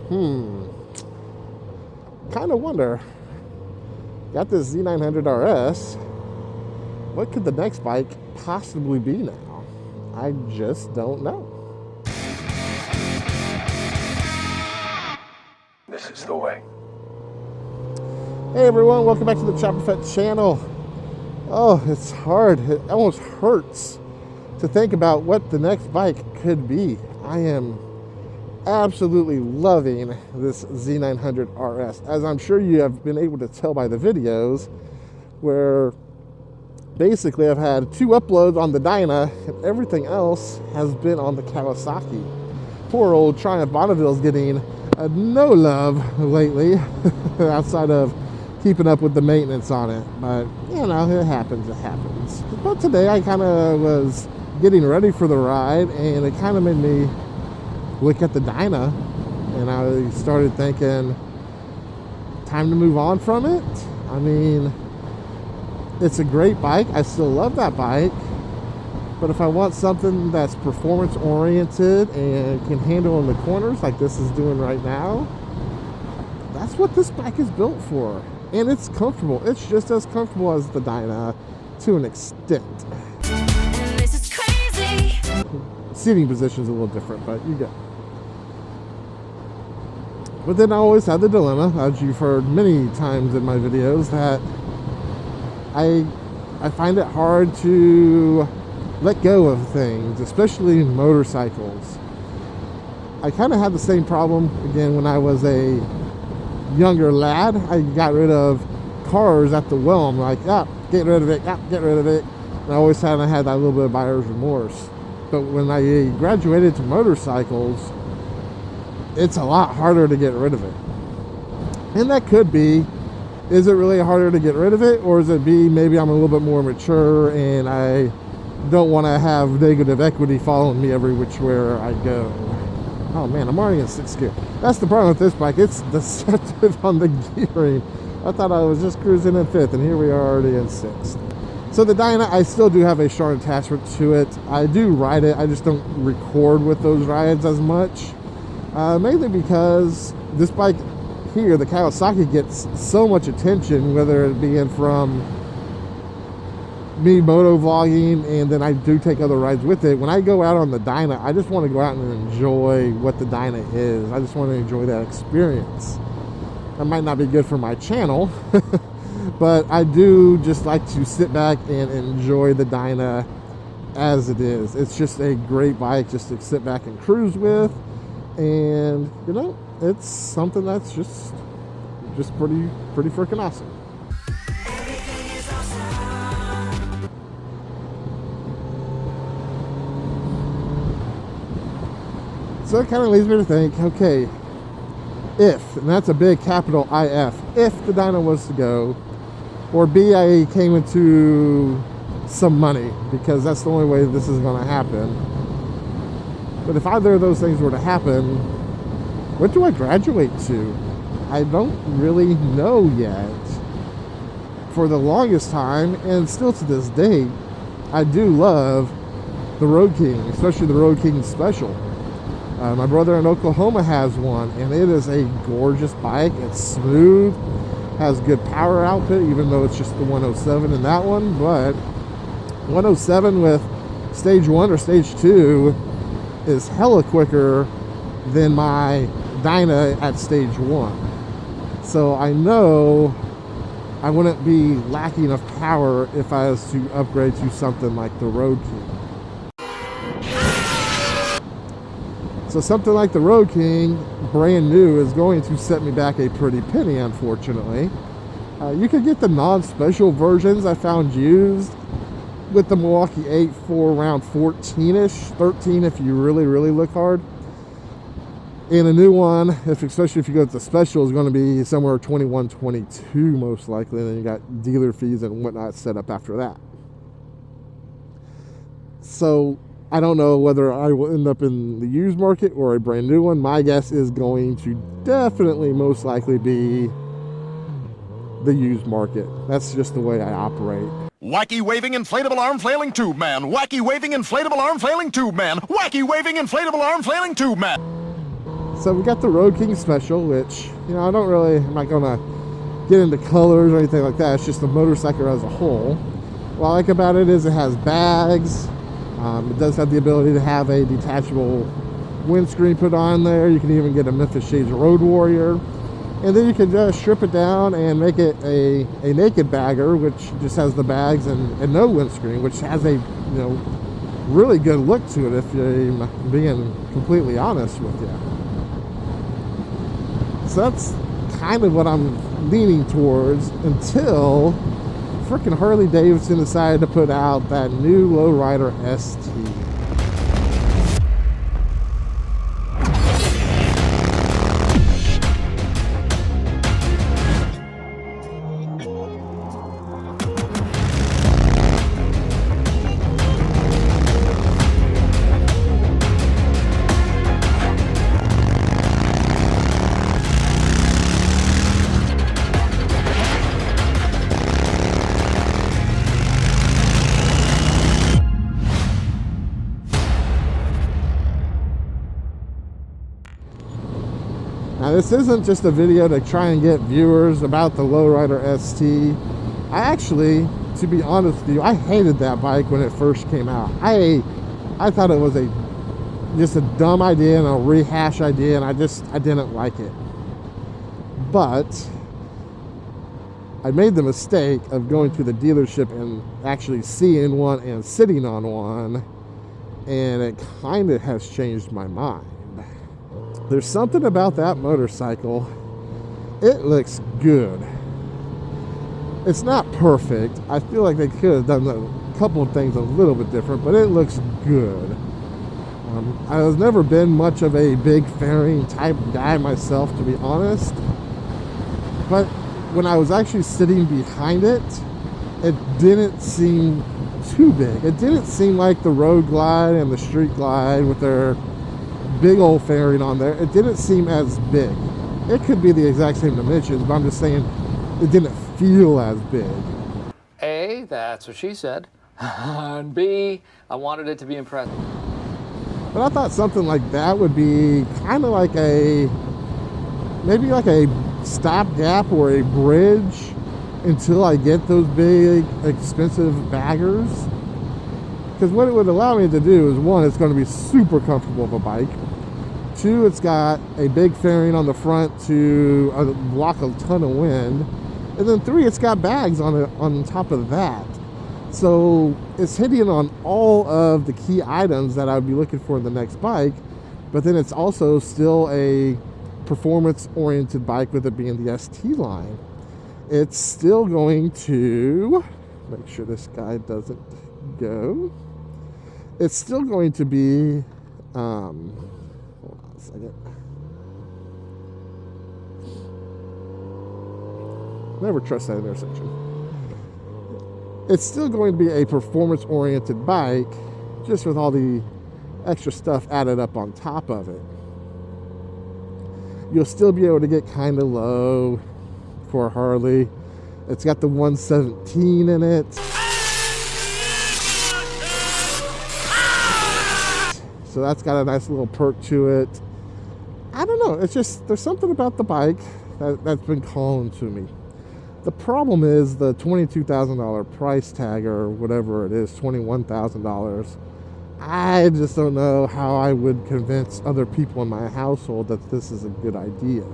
Kind of wonder. Got this Z900 RS. What could the next bike possibly be now? I just don't know. This is the way. Hey everyone, welcome back to the Chopperfett channel. Oh, it's hard. It almost hurts to think about what the next bike could be. I am absolutely loving this Z900 RS, as I'm sure you have been able to tell by the videos, where basically I've had 2 uploads on the Dyna and everything else has been on the Kawasaki. Poor old Triumph Bonneville's getting no love lately outside of keeping up with the maintenance on it, but you know, it happens. But today I kind of was getting ready for the ride and it kind of made me look at the Dyna and I started thinking, time to move on from it. I mean, it's a great bike, I still love that bike, but if I want something that's performance oriented and can handle in the corners like this is doing right now, that's what this bike is built for. And it's comfortable. It's just as comfortable as the Dyna to an extent. This is crazy. Seating position's a little different, but you get it. But then I always had the dilemma, as you've heard many times in my videos, that I find it hard to let go of things, especially motorcycles. I kind of had the same problem again when I was a younger lad. I got rid of cars at the wheel. I'm like, get rid of it, get rid of it. And I always had that little bit of buyer's remorse. But when I graduated to motorcycles, it's a lot harder to get rid of it. And that could be, is it really harder to get rid of it? Or is it maybe I'm a little bit more mature and I don't want to have negative equity following me every which way I go. Oh man, I'm already in 6th gear. That's the problem with this bike. It's deceptive on the gearing. I thought I was just cruising in 5th, and here we are already in 6th. So the Dyna, I still do have a strong attachment to it. I do ride it. I just don't record with those rides as much. Mainly because this bike here, the Kawasaki, gets so much attention, whether it be from me moto vlogging, and then I do take other rides with it. When I go out on the Dyna, I just want to go out and enjoy what the Dyna is. I just want to enjoy that experience. That might not be good for my channel, but I do just like to sit back and enjoy the Dyna as it is. It's just a great bike just to sit back and cruise with, and you know, it's something that's just pretty freaking awesome. So it kind of leads me to think, okay, if, and that's a big capital IF, if the Dyna was to go, or B, I came into some money, because that's the only way this is going to happen. But if either of those things were to happen, what do I graduate to? I don't really know yet. For the longest time, and still to this day, I do love the Road King, especially the Road King Special. My brother in Oklahoma has one, and it is a gorgeous bike. It's smooth, has good power output, even though it's just the 107 in that one. But 107 with stage 1 or stage 2 is hella quicker than my Dyna at stage 1. So I know I wouldn't be lacking of power if I was to upgrade to something like the Road King. So something like the Road King, brand new, is going to set me back a pretty penny, unfortunately. You could get the non-special versions I found used with the Milwaukee 8 for around 14-ish, 13 if you really look hard. And a new one, especially if you go to the special, is going to be somewhere 21, 22 most likely. And then you got dealer fees and whatnot set up after that. So I don't know whether I will end up in the used market or a brand new one. My guess is going to definitely most likely be the used market. That's just the way I operate. Wacky waving inflatable arm flailing tube man. Wacky waving inflatable arm flailing tube man. Wacky waving inflatable arm flailing tube man. So we got the Road King Special, which, you know, I'm not gonna get into colors or anything like that. It's just the motorcycle as a whole. What I like about it is it has bags. It does have the ability to have a detachable windscreen put on there. You can even get a Memphis Shades Road Warrior. And then you can just strip it down and make it a naked bagger, which just has the bags and no windscreen, which has a, you know, really good look to it, if you're being completely honest with you. So that's kind of what I'm leaning towards until freaking Harley Davidson decided to put out that new Lowrider ST. Now this isn't just a video to try and get viewers about the Lowrider ST. I actually, to be honest with you, I hated that bike when it first came out. I thought it was just a dumb idea and a rehash idea, and I didn't like it. But I made the mistake of going to the dealership and actually seeing one and sitting on one, and it kind of has changed my mind. There's something about that motorcycle. It looks good. It's not perfect. I feel like they could have done a couple of things a little bit different, but it looks good. I've never been much of a big fairing type guy myself, to be honest. But when I was actually sitting behind it, it didn't seem too big. It didn't seem like the Road Glide and the Street Glide with their big old fairing on there. It didn't seem as big. It could be the exact same dimensions, but I'm just saying it didn't feel as big. A, that's what she said. And B, I wanted it to be impressive. But I thought something like that would be kind of like maybe like a stopgap or a bridge until I get those big, expensive baggers. Because what it would allow me to do is, one, it's going to be super comfortable of a bike. Two, it's got a big fairing on the front to block a ton of wind. And then three, it's got bags on top of that. So it's hitting on all of the key items that I would be looking for in the next bike. But then it's also still a performance-oriented bike, with it being the ST line. It's still going to, make sure this guy doesn't go. It's still going to be, hold on a second. Never trust that intersection. It's still going to be a performance-oriented bike, just with all the extra stuff added up on top of it. You'll still be able to get kind of low for a Harley. It's got the 117 in it. So that's got a nice little perk to it. I don't know, it's just, there's something about the bike that's been calling to me. The problem is the $22,000 price tag, or whatever it is, $21,000. I just don't know how I would convince other people in my household that this is a good idea.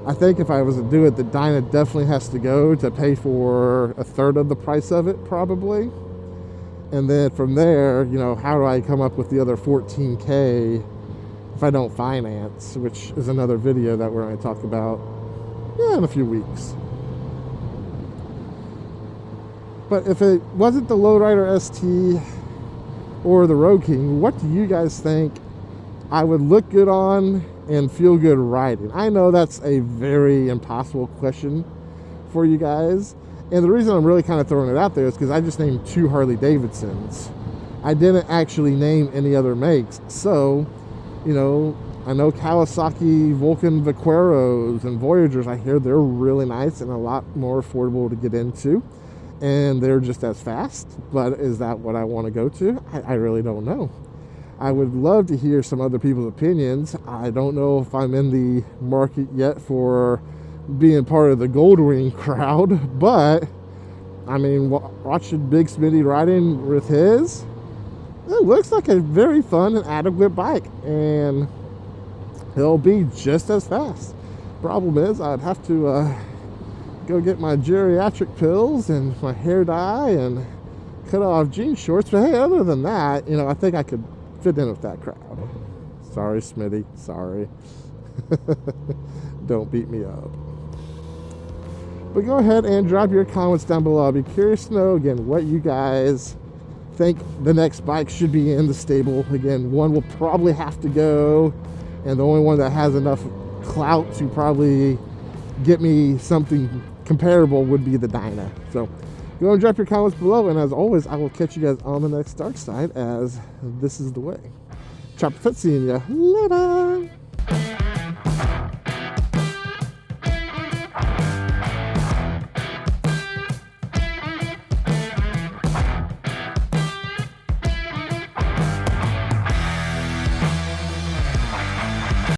I think if I was to do it, the Dyna definitely has to go to pay for a third of the price of it, probably. And then from there, you know, how do I come up with the other $14K if I don't finance, which is another video that we're going to talk about in a few weeks. But if it wasn't the Lowrider ST or the Road King, what do you guys think I would look good on and feel good riding? I know that's a very impossible question for you guys. And the reason I'm really kind of throwing it out there is because I just named 2 Harley Davidsons. I didn't actually name any other makes. So, you know, I know Kawasaki Vulcan Vaqueros and Voyagers. I hear they're really nice and a lot more affordable to get into. And they're just as fast. But is that what I want to go to? I really don't know. I would love to hear some other people's opinions. I don't know if I'm in the market yet for being part of the Goldwing crowd, but I mean, watching Big Smitty riding with his, it looks like a very fun and adequate bike, and it'll be just as fast. Problem is, I'd have to go get my geriatric pills and my hair dye and cut off jean shorts. But hey, other than that, you know, I think I could fit in with that crowd. Sorry, Smitty. Sorry. Don't beat me up. But go ahead and drop your comments down below. I'll be curious to know, again, what you guys think the next bike should be in the stable. Again, one will probably have to go, and the only one that has enough clout to probably get me something comparable would be the Dyna. So go and drop your comments below, and as always, I will catch you guys on the next dark side, as this is the way. Chopperfett, seeing ya later.